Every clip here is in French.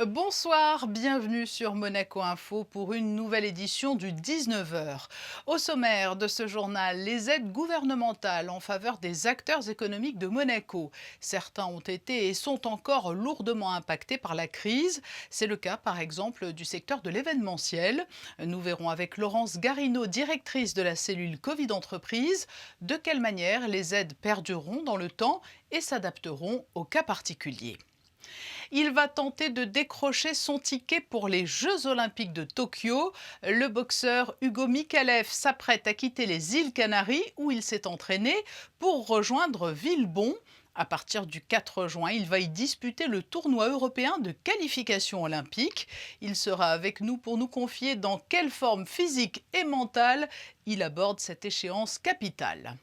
Bonsoir, bienvenue sur Monaco Info pour une nouvelle édition du 19h. Au sommaire de ce journal, les aides gouvernementales en faveur des acteurs économiques de Monaco. Certains ont été et sont encore lourdement impactés par la crise. C'est le cas par exemple du secteur de l'événementiel. Nous verrons avec Laurence Garino, directrice de la cellule Covid Entreprises, de quelle manière les aides perdureront dans le temps et s'adapteront aux cas particuliers. Il va tenter de décrocher son ticket pour les Jeux Olympiques de Tokyo. Le boxeur Hugo Mikalev s'apprête à quitter les îles Canaries où il s'est entraîné pour rejoindre Villebon. À partir du 4 juin, il va y disputer le tournoi européen de qualification olympique. Il sera avec nous pour nous confier dans quelle forme physique et mentale il aborde cette échéance capitale.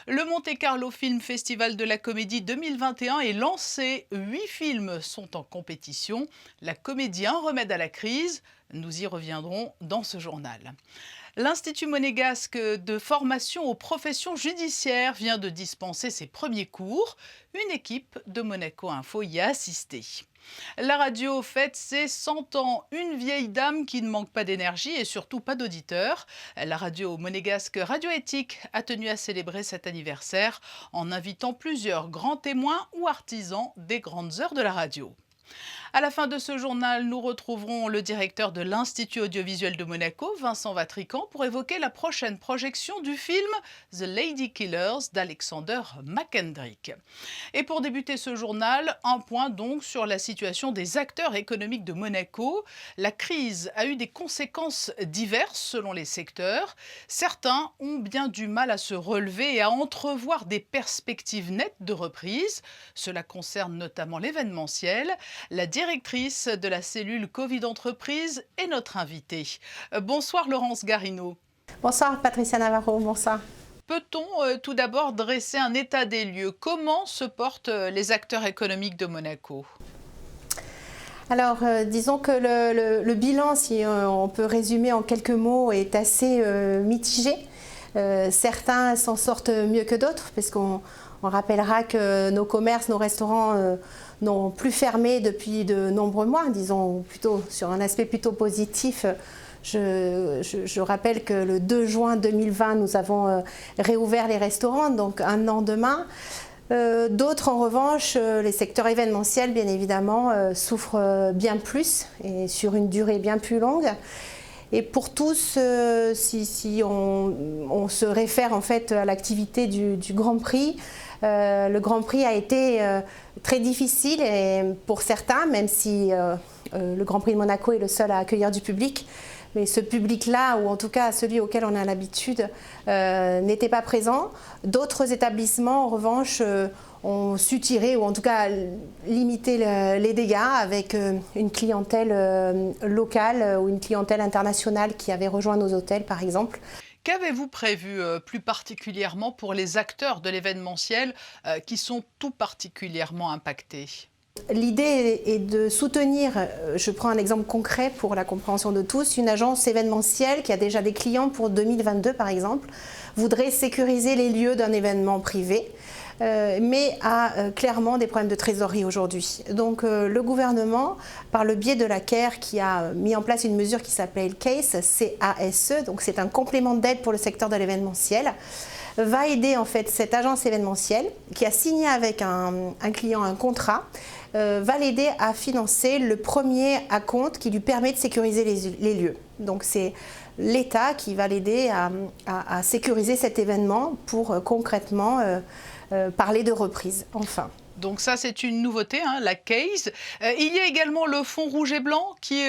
Le Monte Carlo Film Festival de la Comédie 2021 est lancé. 8 films sont en compétition. La comédie Un remède à la crise, nous y reviendrons dans ce journal. L'Institut monégasque de formation aux professions judiciaires vient de dispenser ses premiers cours. Une équipe de Monaco Info y a assisté. La radio fête ses 100 ans, une vieille dame qui ne manque pas d'énergie et surtout pas d'auditeurs. La radio monégasque Radio-Éthique a tenu à célébrer cet anniversaire en invitant plusieurs grands témoins ou artisans des grandes heures de la radio. À la fin de ce journal, nous retrouverons le directeur de l'Institut audiovisuel de Monaco, Vincent Vatrican, pour évoquer la prochaine projection du film The Lady Killers d'Alexander McKendrick. Et pour débuter ce journal, un point donc sur la situation des acteurs économiques de Monaco. La crise a eu des conséquences diverses selon les secteurs. Certains ont bien du mal à se relever et à entrevoir des perspectives nettes de reprise. Cela concerne notamment l'événementiel. La directrice de la cellule Covid Entreprises est notre invitée. Bonsoir Laurence Garino. Bonsoir Patricia Navarro, bonsoir. Peut-on tout d'abord dresser un état des lieux? Comment se portent les acteurs économiques de Monaco? Alors, disons que le bilan, si on peut résumer en quelques mots, est assez mitigé. Certains s'en sortent mieux que d'autres, parce qu'on rappellera que nos commerces, nos restaurants n'ont plus fermé depuis de nombreux mois, disons plutôt sur un aspect plutôt positif. Je rappelle que le 2 juin 2020, nous avons réouvert les restaurants, donc un an demain. D'autres, en revanche, les secteurs événementiels, bien évidemment, souffrent bien plus et sur une durée bien plus longue. Et pour tous, si on se réfère en fait à l'activité du Grand Prix, le Grand Prix a été très difficile et pour certains, même si le Grand Prix de Monaco est le seul à accueillir du public, mais ce public-là, ou en tout cas celui auquel on a l'habitude, n'était pas présent. D'autres établissements, en revanche, ont su tirer, ou en tout cas limiter les dégâts avec une clientèle locale ou une clientèle internationale qui avait rejoint nos hôtels, par exemple. Qu'avez-vous prévu plus particulièrement pour les acteurs de l'événementiel qui sont tout particulièrement impactés ? L'idée est de soutenir, je prends un exemple concret pour la compréhension de tous, une agence événementielle qui a déjà des clients pour 2022 par exemple, voudrait sécuriser les lieux d'un événement privé, mais a clairement des problèmes de trésorerie aujourd'hui. Donc le gouvernement, par le biais de la CARE, qui a mis en place une mesure qui s'appelle CASE, C-A-S-E, donc c'est un complément d'aide pour le secteur de l'événementiel, va aider en fait cette agence événementielle qui a signé avec un client un contrat, va l'aider à financer le premier acompte qui lui permet de sécuriser les lieux. Donc c'est l'État qui va l'aider à sécuriser cet événement pour concrètement parler de reprise, enfin. Donc ça, c'est une nouveauté, hein, la CASE. Il y a également le Fonds Rouge et Blanc qui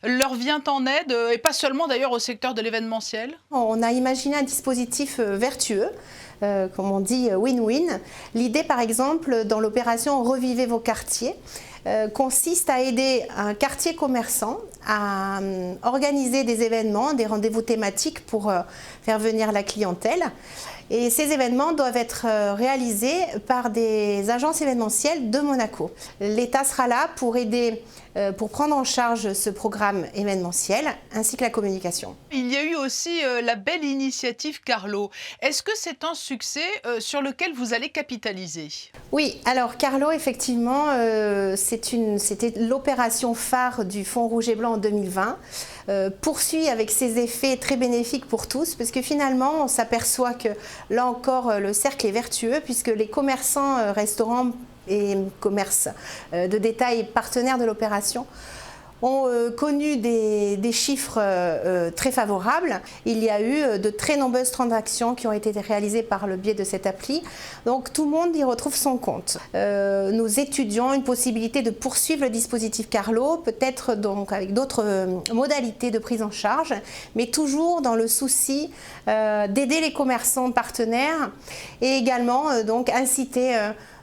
leur vient en aide, et pas seulement d'ailleurs au secteur de l'événementiel. On a imaginé un dispositif vertueux, comme on dit win-win. L'idée, par exemple, dans l'opération Revivez vos quartiers, consiste à aider un quartier commerçant à organiser des événements, des rendez-vous thématiques pour faire venir la clientèle. Et ces événements doivent être réalisés par des agences événementielles de Monaco. L'État sera là pour aider, pour prendre en charge ce programme événementiel ainsi que la communication. Il y a eu aussi la belle initiative Carlo. Est-ce que c'est un succès sur lequel vous allez capitaliser? Oui, alors Carlo, effectivement, c'était l'opération phare du Fonds Rouge et Blanc en 2020. Poursuit avec ses effets très bénéfiques pour tous, parce que finalement, on s'aperçoit que là encore, le cercle est vertueux, puisque les commerçants, restaurants et commerces de détail partenaires de l'opération ont connu des chiffres très favorables. Il y a eu de très nombreuses transactions qui ont été réalisées par le biais de cette appli. Donc tout le monde y retrouve son compte. Nous étudions une possibilité de poursuivre le dispositif Carlo, peut-être donc avec d'autres modalités de prise en charge, mais toujours dans le souci d'aider les commerçants partenaires et également donc inciter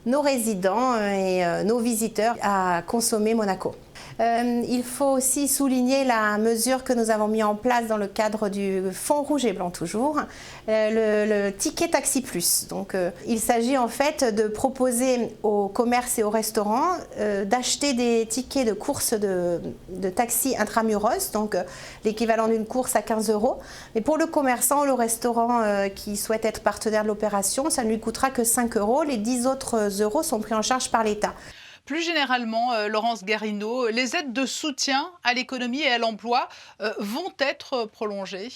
nos résidents et nos visiteurs à consommer Monaco. Il faut aussi souligner la mesure que nous avons mis en place dans le cadre du Fonds Rouge et Blanc toujours, le ticket Taxi Plus. Donc, il s'agit en fait de proposer aux commerces et aux restaurants d'acheter des tickets de course de taxi intramuros, donc l'équivalent d'une course à 15 €. Mais pour le commerçant ou le restaurant qui souhaite être partenaire de l'opération, ça ne lui coûtera que 5 €. Les 10 autres euros sont pris en charge par l'État. Plus généralement, Laurence Garino, les aides de soutien à l'économie et à l'emploi vont être prolongées?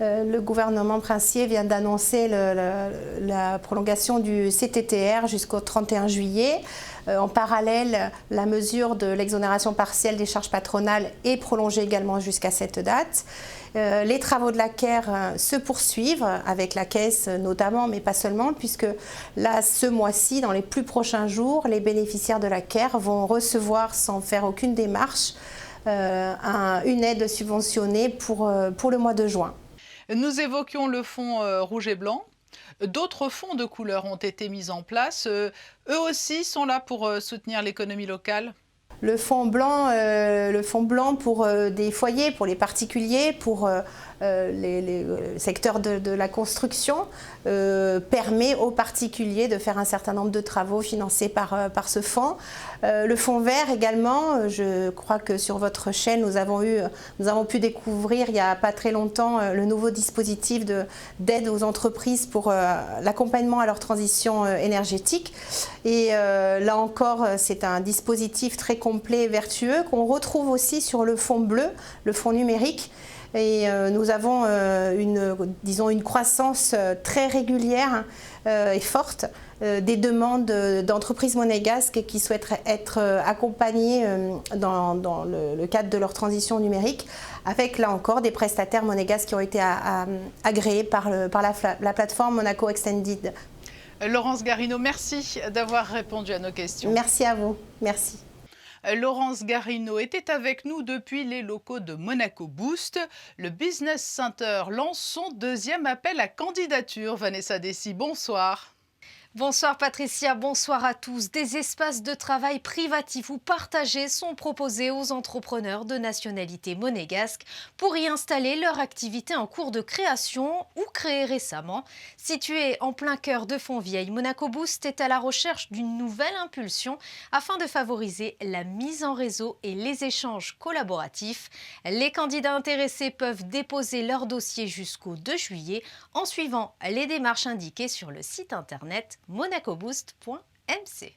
Le gouvernement princier vient d'annoncer la prolongation du CTTR jusqu'au 31 juillet. En parallèle, la mesure de l'exonération partielle des charges patronales est prolongée également jusqu'à cette date. Les travaux de la CARE se poursuivent avec la Caisse notamment, mais pas seulement, puisque là, ce mois-ci, dans les plus prochains jours, les bénéficiaires de la CARE vont recevoir, sans faire aucune démarche, une aide subventionnée pour le mois de juin. Nous évoquions le fonds rouge et blanc. D'autres fonds de couleur ont été mis en place. Eux aussi sont là pour soutenir l'économie locale. Le fonds blanc pour des foyers, pour les particuliers, pour les secteurs de la construction, permet aux particuliers de faire un certain nombre de travaux financés par ce fonds. Le fonds vert également, je crois que sur votre chaîne, nous avons pu découvrir il n'y a pas très longtemps le nouveau dispositif d'aide aux entreprises pour l'accompagnement à leur transition énergétique. Et là encore, c'est un dispositif très complet et vertueux qu'on retrouve aussi sur le fonds bleu, le fonds numérique. Et nous avons une croissance très régulière et forte des demandes d'entreprises monégasques qui souhaiteraient être accompagnées dans le cadre de leur transition numérique, avec là encore des prestataires monégasques qui ont été agréés par la plateforme Monaco Extended. Laurence Garino, merci d'avoir répondu à nos questions. Merci à vous. Merci. Laurence Garino était avec nous depuis les locaux de Monaco Boost. Le Business Center lance son deuxième appel à candidature. Vanessa Dessy, bonsoir. Bonsoir Patricia, bonsoir à tous. Des espaces de travail privatifs ou partagés sont proposés aux entrepreneurs de nationalité monégasque pour y installer leur activité en cours de création ou créée récemment. Situé en plein cœur de Fontvieille, Monaco Boost est à la recherche d'une nouvelle impulsion afin de favoriser la mise en réseau et les échanges collaboratifs. Les candidats intéressés peuvent déposer leur dossier jusqu'au 2 juillet en suivant les démarches indiquées sur le site internet monacoboost.mc.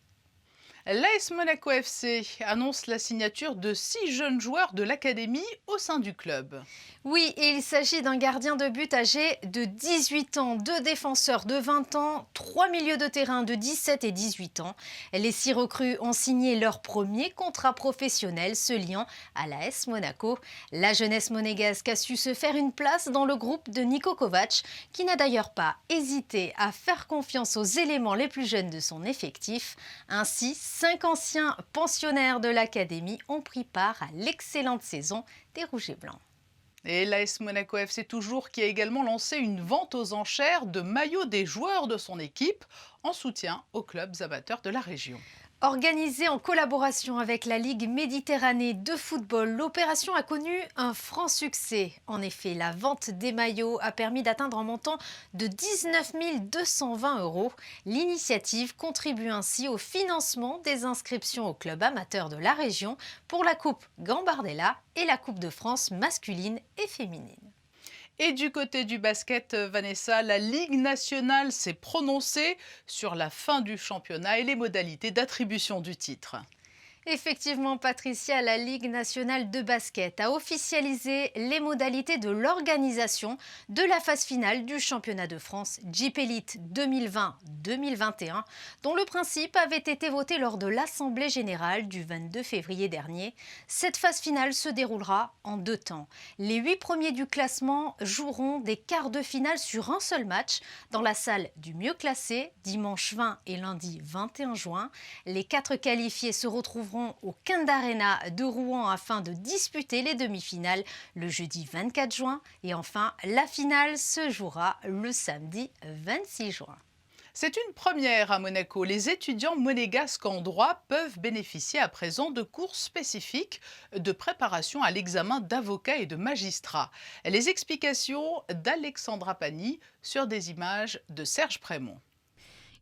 L'AS Monaco FC annonce la signature de 6 jeunes joueurs de l'académie au sein du club. Oui, et il s'agit d'un gardien de but âgé de 18 ans, 2 défenseurs de 20 ans, 3 milieux de terrain de 17 et 18 ans. Les 6 recrues ont signé leur premier contrat professionnel se liant à l'AS Monaco. La jeunesse monégasque a su se faire une place dans le groupe de Niko Kovac, qui n'a d'ailleurs pas hésité à faire confiance aux éléments les plus jeunes de son effectif. Ainsi, 5 anciens pensionnaires de l'académie ont pris part à l'excellente saison des Rouges et Blancs. Et l'AS Monaco FC toujours qui a également lancé une vente aux enchères de maillots des joueurs de son équipe en soutien aux clubs amateurs de la région. Organisée en collaboration avec la Ligue Méditerranée de football, l'opération a connu un franc succès. En effet, la vente des maillots a permis d'atteindre un montant de 19 220 €. L'initiative contribue ainsi au financement des inscriptions aux clubs amateurs de la région pour la Coupe Gambardella et la Coupe de France masculine et féminine. Et du côté du basket, Vanessa, la Ligue nationale s'est prononcée sur la fin du championnat et les modalités d'attribution du titre. Effectivement, Patricia, la Ligue nationale de basket a officialisé les modalités de l'organisation de la phase finale du championnat de France Jeep Elite 2020-2021, dont le principe avait été voté lors de l'Assemblée générale du 22 février dernier. Cette phase finale se déroulera en 2 temps. Les 8 premiers du classement joueront des quarts de finale sur un seul match dans la salle du mieux classé, dimanche 20 et lundi 21 juin. Les 4 qualifiés se retrouveront au Kind Arena de Rouen afin de disputer les demi-finales le jeudi 24 juin. Et enfin, la finale se jouera le samedi 26 juin. C'est une première à Monaco. Les étudiants monégasques en droit peuvent bénéficier à présent de cours spécifiques de préparation à l'examen d'avocat et de magistrat. Les explications d'Alexandra Pani sur des images de Serge Prémont.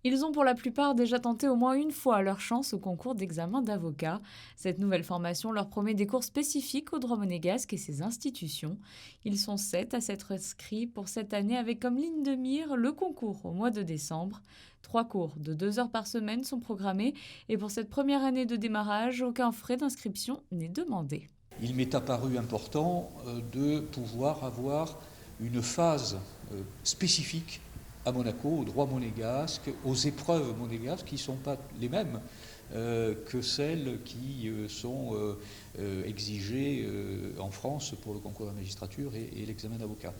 Ils ont pour la plupart déjà tenté au moins une fois leur chance au concours d'examen d'avocat. Cette nouvelle formation leur promet des cours spécifiques au droit monégasque et ses institutions. Ils sont 7 à s'être inscrits pour cette année avec comme ligne de mire le concours au mois de décembre. 3 cours de 2 heures par semaine sont programmés et pour cette première année de démarrage, aucun frais d'inscription n'est demandé. Il m'est apparu important de pouvoir avoir une phase spécifique à Monaco, au droit monégasque, aux épreuves monégasques qui ne sont pas les mêmes que celles qui sont exigées en France pour le concours de la magistrature et l'examen d'avocat.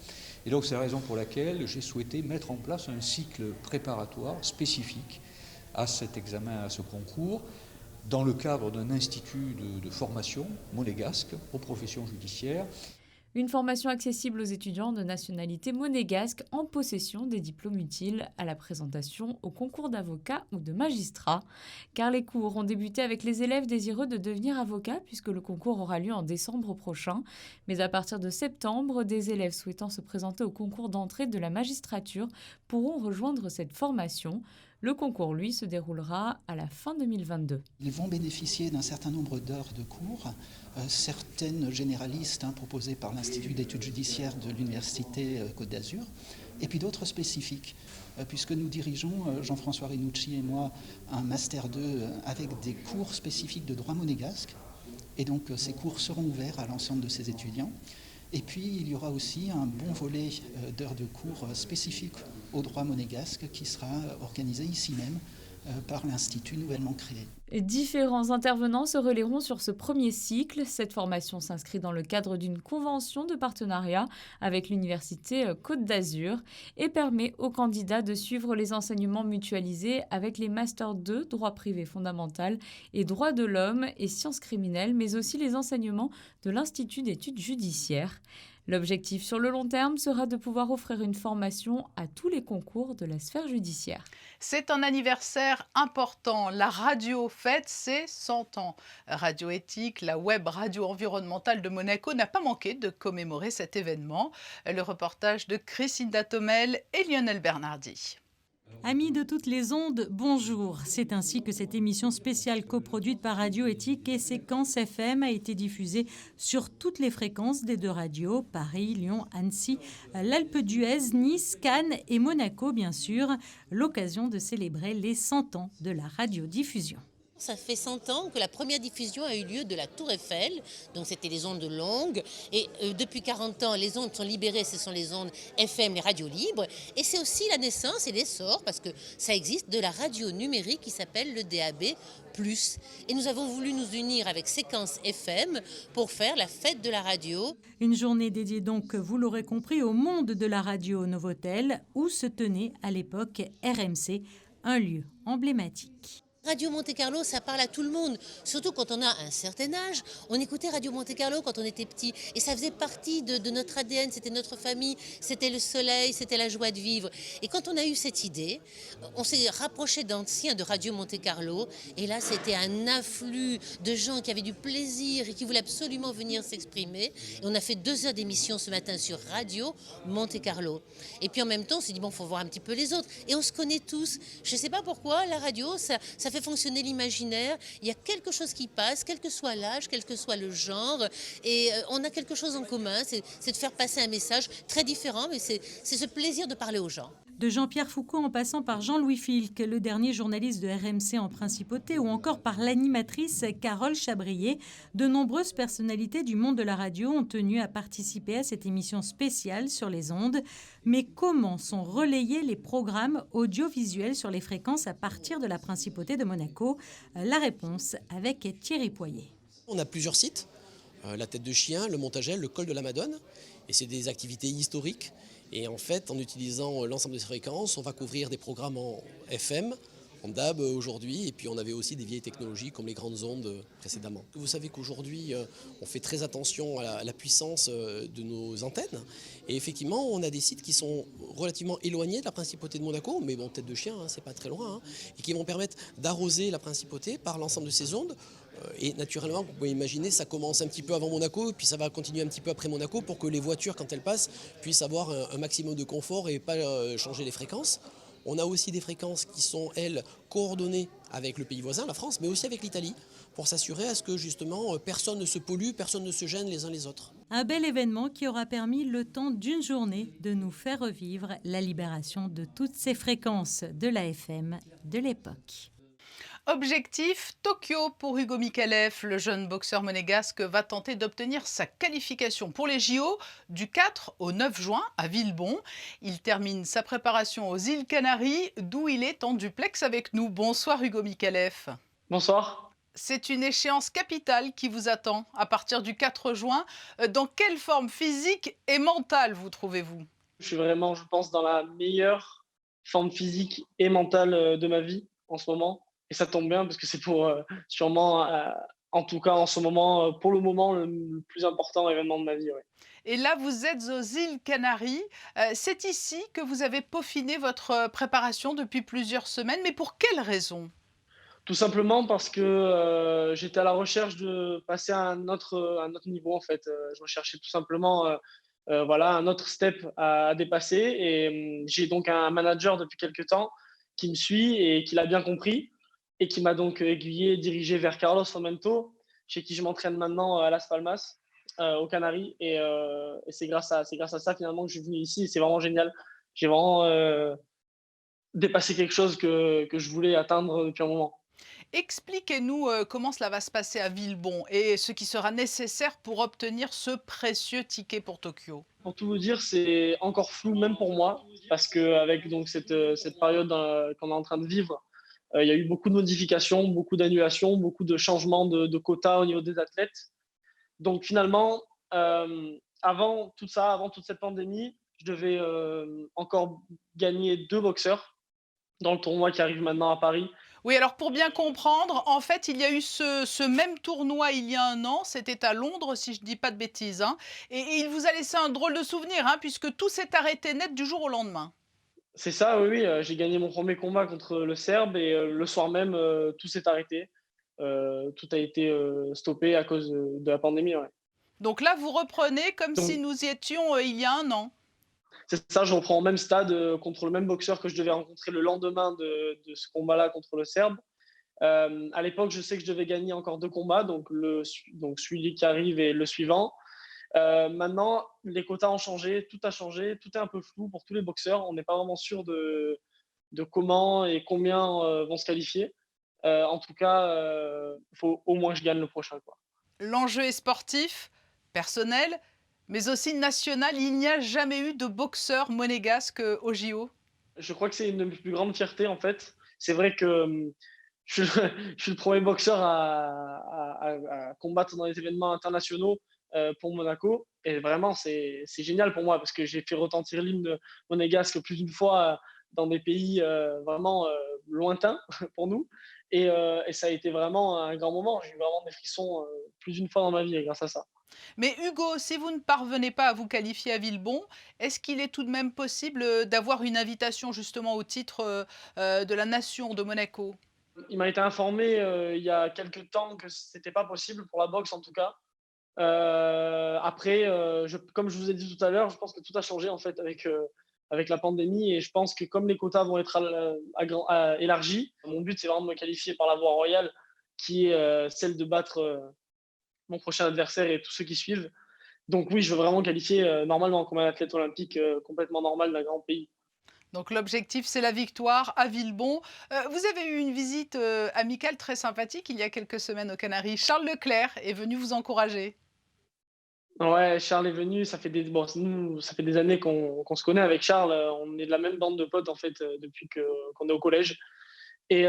Et donc c'est la raison pour laquelle j'ai souhaité mettre en place un cycle préparatoire spécifique à cet examen, à ce concours, dans le cadre d'un institut de formation monégasque aux professions judiciaires. Une formation accessible aux étudiants de nationalité monégasque en possession des diplômes utiles à la présentation au concours d'avocat ou de magistrat. Car les cours ont débuté avec les élèves désireux de devenir avocats puisque le concours aura lieu en décembre prochain. Mais à partir de septembre, des élèves souhaitant se présenter au concours d'entrée de la magistrature pourront rejoindre cette formation. Le concours, lui, se déroulera à la fin 2022. Ils vont bénéficier d'un certain nombre d'heures de cours, certaines généralistes proposées par l'Institut d'études judiciaires de l'Université Côte d'Azur, et puis d'autres spécifiques, puisque nous dirigeons, Jean-François Rinucci et moi, un Master 2 avec des cours spécifiques de droit monégasque, et donc ces cours seront ouverts à l'ensemble de ces étudiants. Et puis, il y aura aussi un bon volet d'heures de cours spécifiques au droit monégasque qui sera organisé ici même par l'Institut nouvellement créé. Différents intervenants se relayeront sur ce premier cycle. Cette formation s'inscrit dans le cadre d'une convention de partenariat avec l'Université Côte d'Azur et permet aux candidats de suivre les enseignements mutualisés avec les Masters 2, droit privé fondamental et droit de l'homme et sciences criminelles, mais aussi les enseignements de l'Institut d'études judiciaires. L'objectif sur le long terme sera de pouvoir offrir une formation à tous les concours de la sphère judiciaire. C'est un anniversaire important. La radio fête ses 100 ans. Radio Éthique, la web radio environnementale de Monaco n'a pas manqué de commémorer cet événement. Le reportage de Christine Datomel et Lionel Bernardi. Amis de toutes les ondes, bonjour. C'est ainsi que cette émission spéciale coproduite par Radio Éthique et Séquence FM a été diffusée sur toutes les fréquences des 2 radios, Paris, Lyon, Annecy, l'Alpe d'Huez, Nice, Cannes et Monaco, bien sûr, l'occasion de célébrer les 100 ans de la radiodiffusion. Ça fait 100 ans que la première diffusion a eu lieu de la Tour Eiffel, donc c'était les ondes longues. Et depuis 40 ans, les ondes sont libérées, ce sont les ondes FM, les radios libres. Et c'est aussi la naissance et l'essor, parce que ça existe, de la radio numérique qui s'appelle le DAB+. Et nous avons voulu nous unir avec Séquence FM pour faire la fête de la radio. Une journée dédiée donc, vous l'aurez compris, au monde de la radio Novotel, où se tenait à l'époque RMC, un lieu emblématique. Radio Monte-Carlo, ça parle à tout le monde. Surtout quand on a un certain âge. On écoutait Radio Monte-Carlo quand on était petit. Et ça faisait partie de notre ADN, c'était notre famille, c'était le soleil, c'était la joie de vivre. Et quand on a eu cette idée, on s'est rapproché d'anciens de Radio Monte-Carlo. Et là, c'était un afflux de gens qui avaient du plaisir et qui voulaient absolument venir s'exprimer. Et on a fait 2 heures d'émission ce matin sur Radio Monte-Carlo. Et puis en même temps, on s'est dit, bon, il faut voir un petit peu les autres. Et on se connaît tous. Je ne sais pas pourquoi, la radio, ça fait fonctionner l'imaginaire. Il y a quelque chose qui passe, quel que soit l'âge, quel que soit le genre. Et on a quelque chose en commun, c'est de faire passer un message très différent, mais c'est ce plaisir de parler aux gens. De Jean-Pierre Foucault en passant par Jean-Louis Filck, le dernier journaliste de RMC en principauté, ou encore par l'animatrice Carole Chabrier, de nombreuses personnalités du monde de la radio ont tenu à participer à cette émission spéciale sur les ondes. Mais comment sont relayés les programmes audiovisuels sur les fréquences à partir de la principauté de Monaco? La réponse avec Thierry Poyer. On a plusieurs sites, la Tête de Chien, le Montagel, le Col de la Madone, et c'est des activités historiques. Et en fait, en utilisant l'ensemble de ces fréquences, on va couvrir des programmes en FM, en DAB aujourd'hui, et puis on avait aussi des vieilles technologies comme les grandes ondes précédemment. Vous savez qu'aujourd'hui, on fait très attention à la puissance de nos antennes, et effectivement, on a des sites qui sont relativement éloignés de la principauté de Monaco, mais bon, Tête de Chien, c'est pas très loin, et qui vont permettre d'arroser la principauté par l'ensemble de ces ondes. Et naturellement, vous pouvez imaginer, ça commence un petit peu avant Monaco, et puis ça va continuer un petit peu après Monaco pour que les voitures, quand elles passent, puissent avoir un maximum de confort et pas changer les fréquences. On a aussi des fréquences qui sont, elles, coordonnées avec le pays voisin, la France, mais aussi avec l'Italie, pour s'assurer à ce que, justement, personne ne se pollue, personne ne se gêne les uns les autres. Un bel événement qui aura permis, le temps d'une journée, de nous faire revivre la libération de toutes ces fréquences de la FM de l'époque. Objectif Tokyo pour Hugo Micallef. Le jeune boxeur monégasque va tenter d'obtenir sa qualification pour les JO du 4 au 9 juin à Villebon. Il termine sa préparation aux îles Canaries, d'où il est en duplex avec nous. Bonsoir Hugo Micallef. Bonsoir. C'est une échéance capitale qui vous attend à partir du 4 juin. Dans quelle forme physique et mentale vous trouvez-vous? Je suis vraiment, je pense, dans la meilleure forme physique et mentale de ma vie en ce moment. Et ça tombe bien parce que c'est pour sûrement, en tout cas en ce moment, pour le moment, le plus important événement de ma vie. Ouais. Et là, vous êtes aux îles Canaries. C'est ici que vous avez peaufiné votre préparation depuis plusieurs semaines. Mais pour quelle raison? Tout simplement parce que j'étais à la recherche de passer à un autre niveau en fait. Je recherchais tout simplement voilà, un autre step à dépasser. Et j'ai donc un manager depuis quelques temps qui me suit et qui l'a bien compris. Et qui m'a donc aiguillé, dirigé vers Carlos Fomento, chez qui je m'entraîne maintenant à Las Palmas, aux Canaries. Et c'est grâce à ça finalement que je suis venu ici. Et c'est vraiment génial. J'ai vraiment dépassé quelque chose que je voulais atteindre depuis un moment. Expliquez-nous comment cela va se passer à Villebon et ce qui sera nécessaire pour obtenir ce précieux ticket pour Tokyo. Pour tout vous dire, c'est encore flou même pour moi, parce qu'avec donc cette période qu'on est en train de vivre, il y a eu beaucoup de modifications, beaucoup d'annulations, beaucoup de changements de quotas au niveau des athlètes. Donc finalement, avant tout ça, avant toute cette pandémie, je devais encore gagner 2 boxeurs dans le tournoi qui arrive maintenant à Paris. Oui, alors pour bien comprendre, en fait, il y a eu ce même tournoi il y a un an, c'était à Londres, si je ne dis pas de bêtises, hein, et il vous a laissé un drôle de souvenir, hein, puisque tout s'est arrêté net du jour au lendemain. C'est ça, oui, j'ai gagné mon premier combat contre le Serbe et le soir même, tout s'est arrêté. Tout a été stoppé à cause de la pandémie. Ouais. Donc là, vous reprenez comme Donc, si nous y étions il y a un an. c'est ça, je reprends au même stade contre le même boxeur que je devais rencontrer le lendemain de ce combat-là contre le Serbe. À l'époque, je sais que je devais gagner encore 2 combats, donc celui qui arrive et le suivant. Maintenant, les quotas ont changé, tout a changé, tout est un peu flou pour tous les boxeurs. On n'est pas vraiment sûr de comment et combien vont se qualifier. En tout cas, il faut au moins que je gagne le prochain, quoi. L'enjeu est sportif, personnel, mais aussi national. Il n'y a jamais eu de boxeur monégasque au JO. Je crois que c'est une de mes plus grandes fiertés, en fait. C'est vrai que je suis le premier boxeur à combattre dans les événements internationaux pour Monaco. Et vraiment, c'est génial pour moi parce que j'ai fait retentir l'hymne monégasque plus d'une fois dans des pays vraiment lointains pour nous. Et ça a été vraiment un grand moment. J'ai eu vraiment des frissons plus d'une fois dans ma vie grâce à ça. Mais Hugo, si vous ne parvenez pas à vous qualifier à Villebon, est-ce qu'il est tout de même possible d'avoir une invitation justement au titre de la nation de Monaco? Il m'a été informé il y a quelques temps que c'était pas possible pour la boxe en tout cas. Après, comme je vous ai dit tout à l'heure, je pense que tout a changé en fait avec la pandémie et je pense que comme les quotas vont être élargis, mon but c'est vraiment de me qualifier par la voie royale qui est celle de battre mon prochain adversaire et tous ceux qui suivent. Donc oui, je veux vraiment qualifier normalement comme un athlète olympique complètement normal d'un grand pays. Donc l'objectif, c'est la victoire à Villebon. Vous avez eu une visite amicale très sympathique il y a quelques semaines aux Canaries. Charles Leclerc est venu vous encourager. Ouais, Charles est venu, ça fait ça fait des années qu'on se connaît avec Charles. On est de la même bande de potes en fait depuis qu'on est au collège. Et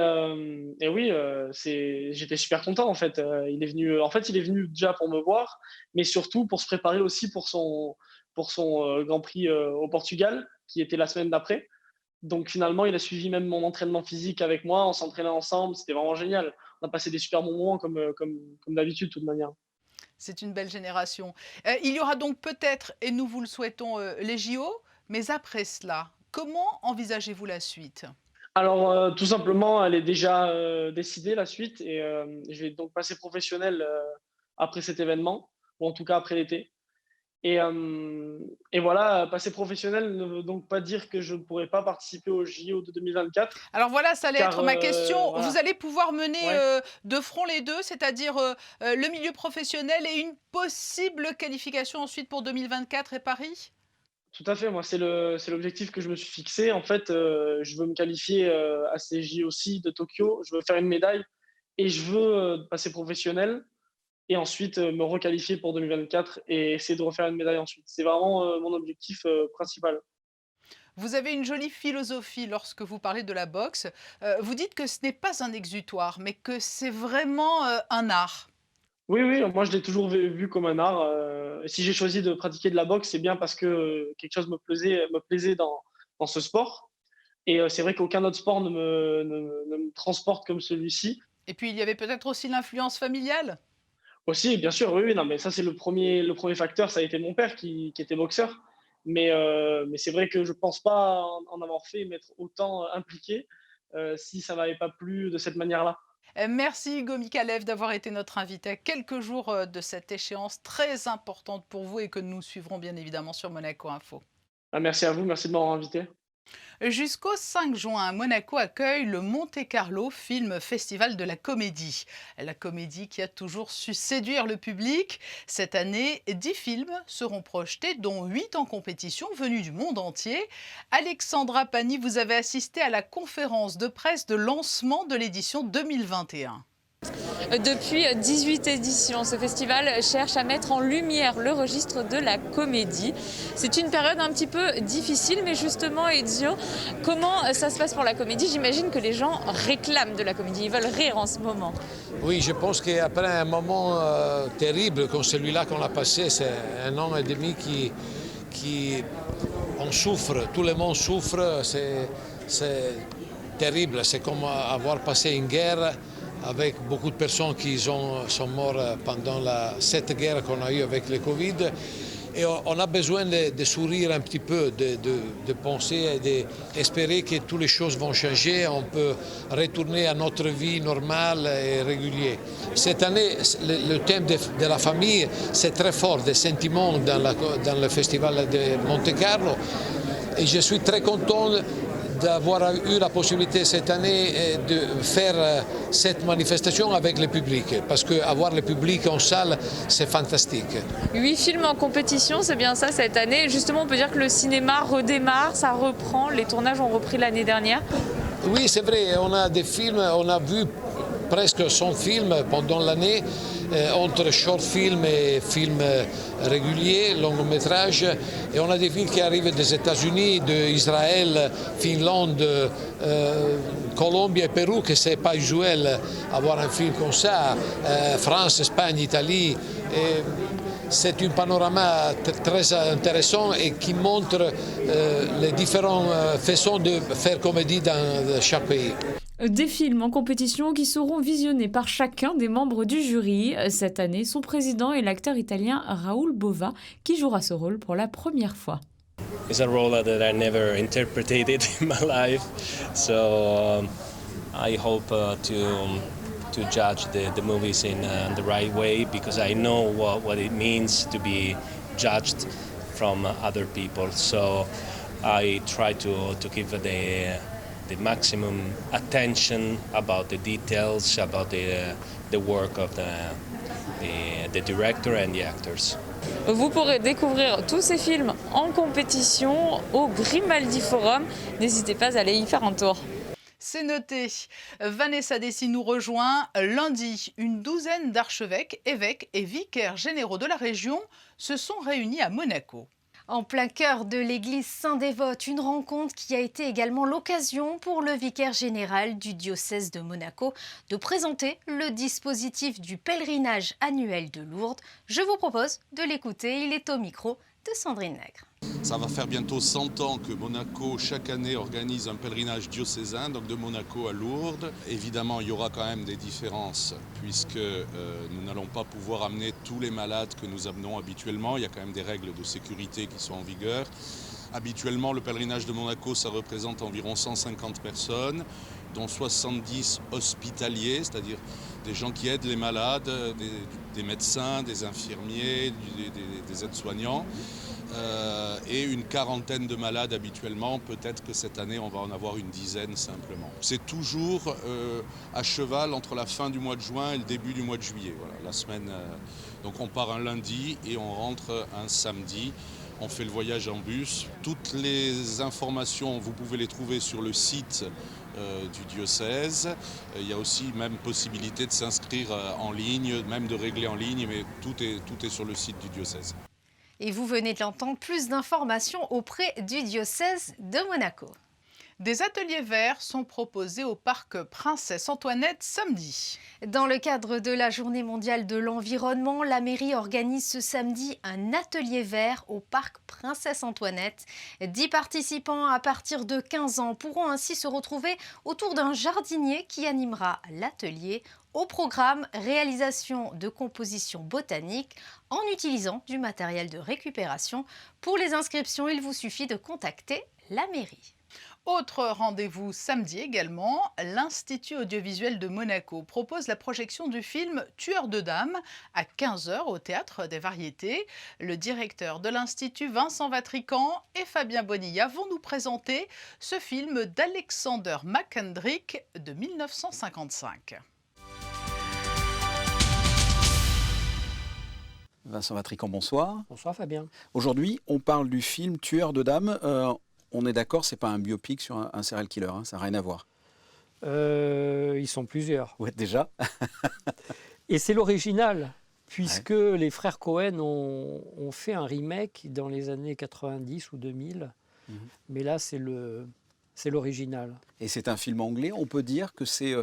oui, j'étais super content en fait. Il est venu déjà pour me voir, mais surtout pour se préparer aussi pour son Grand Prix au Portugal, qui était la semaine d'après. Donc finalement, il a suivi même mon entraînement physique avec moi, on s'entraînait ensemble, c'était vraiment génial. On a passé des super moments comme d'habitude de toute manière. C'est une belle génération. Il y aura donc peut-être, et nous vous le souhaitons, les JO, mais après cela, comment envisagez-vous la suite? Alors, tout simplement, elle est déjà décidée, la suite, et je vais donc passer professionnel après cet événement, ou en tout cas après l'été. Et voilà, passer professionnel ne veut donc pas dire que je ne pourrai pas participer aux JO de 2024. Alors voilà, ça allait être ma question. Voilà. Vous allez pouvoir mener Ouais. de front les deux, c'est-à-dire le milieu professionnel et une possible qualification ensuite pour 2024 et Paris? Tout à fait, moi, c'est l'objectif que je me suis fixé. En fait, je veux me qualifier à ces JO-ci de Tokyo, je veux faire une médaille et je veux passer professionnel et ensuite me requalifier pour 2024 et essayer de refaire une médaille ensuite. C'est vraiment mon objectif principal. Vous avez une jolie philosophie lorsque vous parlez de la boxe. Vous dites que ce n'est pas un exutoire, mais que c'est vraiment un art. Oui, oui, moi je l'ai toujours vu comme un art. Si j'ai choisi de pratiquer de la boxe, c'est bien parce que quelque chose me plaisait dans ce sport. Et c'est vrai qu'aucun autre sport ne me transporte comme celui-ci. Et puis il y avait peut-être aussi l'influence familiale. Aussi, bien sûr, oui, oui, non, mais ça c'est le premier facteur, ça a été mon père qui était boxeur. Mais c'est vrai que je ne pense pas en avoir fait, m'être autant impliqué si ça m'avait pas plu de cette manière-là. Merci Hugo Mikalev d'avoir été notre invité à quelques jours de cette échéance très importante pour vous et que nous suivrons bien évidemment sur Monaco Info. Ah, merci à vous, merci de m'avoir invité. Jusqu'au 5 juin, Monaco accueille le Monte Carlo Film Festival de la comédie. La comédie qui a toujours su séduire le public. Cette année, 10 films seront projetés, dont 8 en compétition venus du monde entier. Alexandra Pani, vous avez assisté à la conférence de presse de lancement de l'édition 2021. Depuis 18 éditions, ce festival cherche à mettre en lumière le registre de la comédie. C'est une période un petit peu difficile, mais justement, Ezio, comment ça se passe pour la comédie? J'imagine que les gens réclament de la comédie, ils veulent rire en ce moment. Oui, je pense qu'après un moment terrible comme celui-là qu'on a passé, c'est un an et demi qui on souffre, tout le monde souffre, c'est terrible, c'est comme avoir passé une guerre avec beaucoup de personnes qui sont mortes pendant cette guerre qu'on a eue avec le Covid. Et on a besoin de sourire un petit peu, de penser et d'espérer que toutes les choses vont changer. On peut retourner à notre vie normale et régulière. Cette année, le thème de la famille, c'est très fort, des sentiments dans le festival de Monte Carlo. Et je suis très content d'avoir eu la possibilité cette année de faire cette manifestation avec le public, parce qu'avoir le public en salle, c'est fantastique. 8 films en compétition, c'est bien ça cette année. Justement, on peut dire que le cinéma redémarre, ça reprend, les tournages ont repris l'année dernière. Oui, c'est vrai, on a des films, on a vu presque 100 films pendant l'année, entre short film et films réguliers, long métrage. Et on a des films qui arrivent des États-Unis, d'Israël, Finlande, Colombie et Pérou, que ce n'est pas usuel avoir un film comme ça, France, Espagne, Italie. C'est un panorama très intéressant et qui montre les différentes façons de faire comédie dans chaque pays. Des films en compétition qui seront visionnés par chacun des membres du jury. Cette année, son président est l'acteur italien Raoul Bova, qui jouera ce rôle pour la première fois. It's a role that I never interpreted in my life, so I hope to judge the movies in the right way, because I know what it means to be judged from other people. So I try to give the maximum attention about the details, about the work of the director and the actors. Vous pourrez découvrir tous ces films en compétition au Grimaldi Forum. N'hésitez pas à aller y faire un tour. C'est noté. Vanessa Dessy nous rejoint. Lundi, une douzaine d'archevêques, évêques et vicaires généraux de la région se sont réunis à Monaco. En plein cœur de l'église Saint-Dévote, une rencontre qui a été également l'occasion pour le vicaire général du diocèse de Monaco de présenter le dispositif du pèlerinage annuel de Lourdes. Je vous propose de l'écouter, il est au micro de Sandrine Nègre. Ça va faire bientôt 100 ans que Monaco, chaque année, organise un pèlerinage diocésain, donc de Monaco à Lourdes. Évidemment, il y aura quand même des différences, puisque nous n'allons pas pouvoir amener tous les malades que nous amenons habituellement. Il y a quand même des règles de sécurité qui sont en vigueur. Habituellement, le pèlerinage de Monaco, ça représente environ 150 personnes, dont 70 hospitaliers, c'est-à-dire des gens qui aident les malades, des médecins, des infirmiers, des aides-soignants. Et une quarantaine de malades habituellement. Peut-être que cette année, on va en avoir une dizaine simplement. C'est toujours à cheval entre la fin du mois de juin et le début du mois de juillet. Voilà, la semaine, donc on part un lundi et on rentre un samedi. On fait le voyage en bus. Toutes les informations, vous pouvez les trouver sur le site du diocèse. Il y a aussi même possibilité de s'inscrire en ligne, même de régler en ligne, mais tout est sur le site du diocèse. Et vous venez de l'entendre, plus d'informations auprès du diocèse de Monaco. Des ateliers verts sont proposés au parc Princesse Antoinette samedi. Dans le cadre de la Journée mondiale de l'environnement, la mairie organise ce samedi un atelier vert au parc Princesse Antoinette. 10 participants à partir de 15 ans pourront ainsi se retrouver autour d'un jardinier qui animera l'atelier. Au programme, réalisation de compositions botaniques en utilisant du matériel de récupération. Pour les inscriptions, il vous suffit de contacter la mairie. Autre rendez-vous samedi également, l'Institut audiovisuel de Monaco propose la projection du film Tueur de dames à 15h au Théâtre des Variétés. Le directeur de l'Institut, Vincent Vatrican, et Fabien Bonilla vont nous présenter ce film d'Alexander McKendrick de 1955. Vincent Vatrican, bonsoir. Bonsoir Fabien. Aujourd'hui, on parle du film Tueur de dames. On est d'accord, c'est pas un biopic sur un serial killer, hein, ça n'a rien à voir. Ils sont plusieurs. Ouais, déjà. Et c'est l'original, puisque les frères Cohen ont fait un remake dans les années 90 ou 2000. Mais là, c'est l'original. Et c'est un film anglais, on peut dire que c'est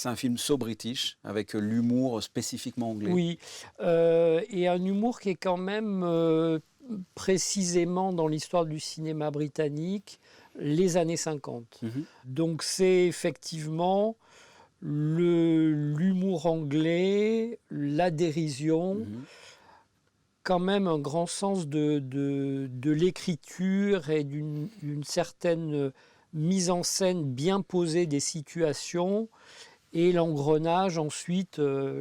un film so british, avec l'humour spécifiquement anglais. Oui, et un humour qui est quand même précisément dans l'histoire du cinéma britannique, les années 50. Donc c'est effectivement l'humour anglais, la dérision, quand même un grand sens de l'écriture et d'une certaine mise en scène bien posée des situations, et l'engrenage ensuite,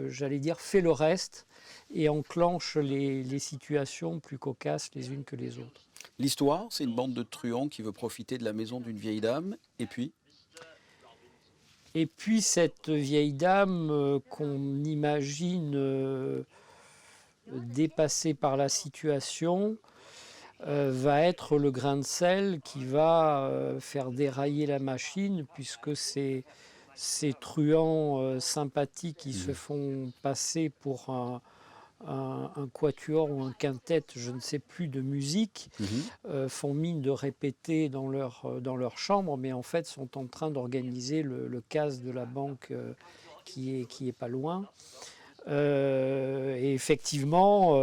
j'allais dire, fait le reste et enclenche les situations plus cocasses les unes que les autres. L'histoire, c'est une bande de truands qui veut profiter de la maison d'une vieille dame, et puis cette vieille dame qu'on imagine dépassée par la situation va être le grain de sel qui va faire dérailler la machine, puisque ces truands sympathiques qui se font passer pour un quatuor ou un quintet, je ne sais plus, de musique, font mine de répéter dans leur chambre, mais en fait sont en train d'organiser le casse de la banque qui est pas loin. Et effectivement,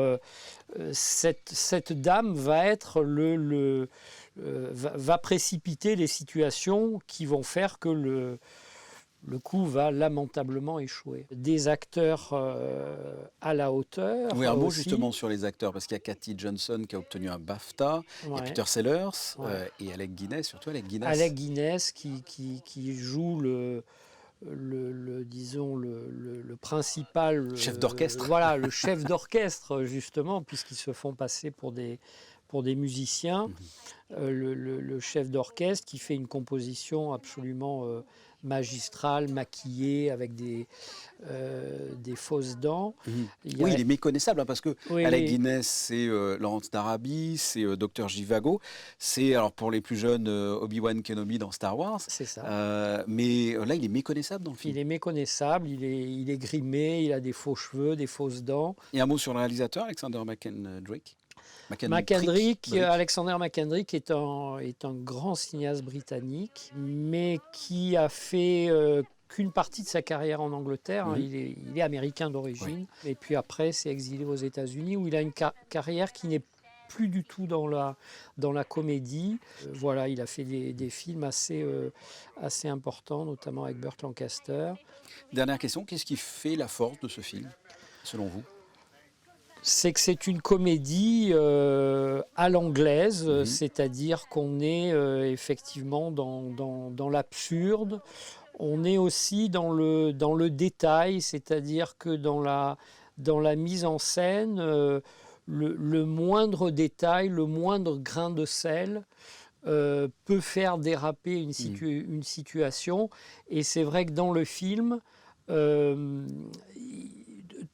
cette dame va être va précipiter les situations qui vont faire que Le coup va lamentablement échouer. Des acteurs à la hauteur. Oui, un mot aussi. justement sur les acteurs, parce qu'il y a Cathy Johnson qui a obtenu un BAFTA, il y a Peter Sellers et Alec Guinness, surtout Alec Guinness. Alec Guinness qui joue le principal chef d'orchestre. Voilà, le chef d'orchestre justement, puisqu'ils se font passer pour des musiciens. Le chef d'orchestre qui fait une composition absolument magistrale, maquillée, avec des fausses dents. Il est méconnaissable, parce que Alec Guinness, c'est Lawrence d'Arabie, c'est Dr Zhivago, c'est, alors pour les plus jeunes, Obi-Wan Kenobi dans Star Wars. C'est ça. Mais là, il est méconnaissable dans le film. Il est méconnaissable, il est grimé, il a des faux cheveux, des fausses dents. Et un mot sur le réalisateur, Alexander McKendrick. Alexander McKendrick est un grand cinéaste britannique, mais qui a fait qu'une partie de sa carrière en Angleterre. Il est américain d'origine, et puis après s'est exilé aux États-Unis, où il a une carrière qui n'est plus du tout dans la comédie. Voilà, il a fait des films assez importants, notamment avec Burt Lancaster. Dernière question, qu'est-ce qui fait la force de ce film, selon vous ? C'est que c'est une comédie à l'anglaise, c'est-à-dire qu'on est effectivement dans l'absurde. On est aussi dans le détail, c'est-à-dire que dans la mise en scène, le moindre détail, le moindre grain de sel peut faire déraper une situation. Et c'est vrai que dans le film,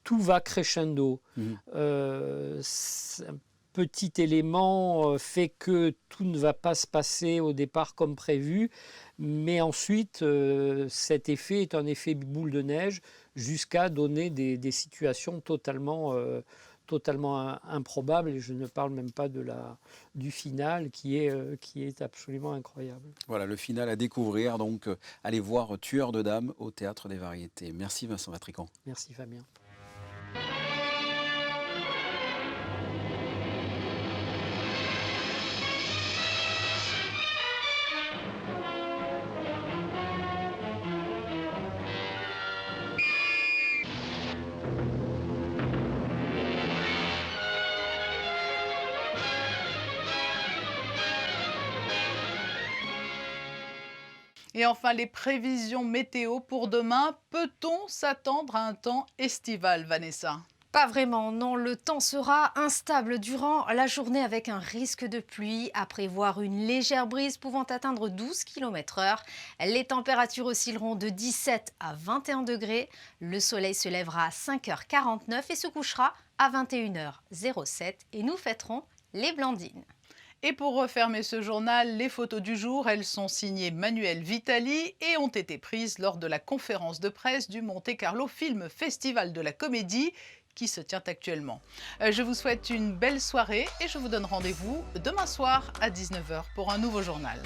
tout va crescendo. Un petit élément fait que tout ne va pas se passer au départ comme prévu, mais ensuite cet effet est un effet boule de neige jusqu'à donner des situations totalement improbables, et je ne parle même pas du final qui est absolument incroyable. Voilà, le final à découvrir, donc allez voir Tueur de dames au Théâtre des Variétés. Merci Vincent Vatrican. Merci Fabien. Et enfin, les prévisions météo pour demain. Peut-on s'attendre à un temps estival, Vanessa ? Pas vraiment, non. Le temps sera instable durant la journée avec un risque de pluie, à prévoir une légère brise pouvant atteindre 12 km/h. Les températures oscilleront de 17 à 21 degrés. Le soleil se lèvera à 5h49 et se couchera à 21h07. Et nous fêterons les Blandines. Et pour refermer ce journal, les photos du jour, elles sont signées Manuel Vitali et ont été prises lors de la conférence de presse du Monte Carlo Film Festival de la Comédie qui se tient actuellement. Je vous souhaite une belle soirée et je vous donne rendez-vous demain soir à 19h pour un nouveau journal.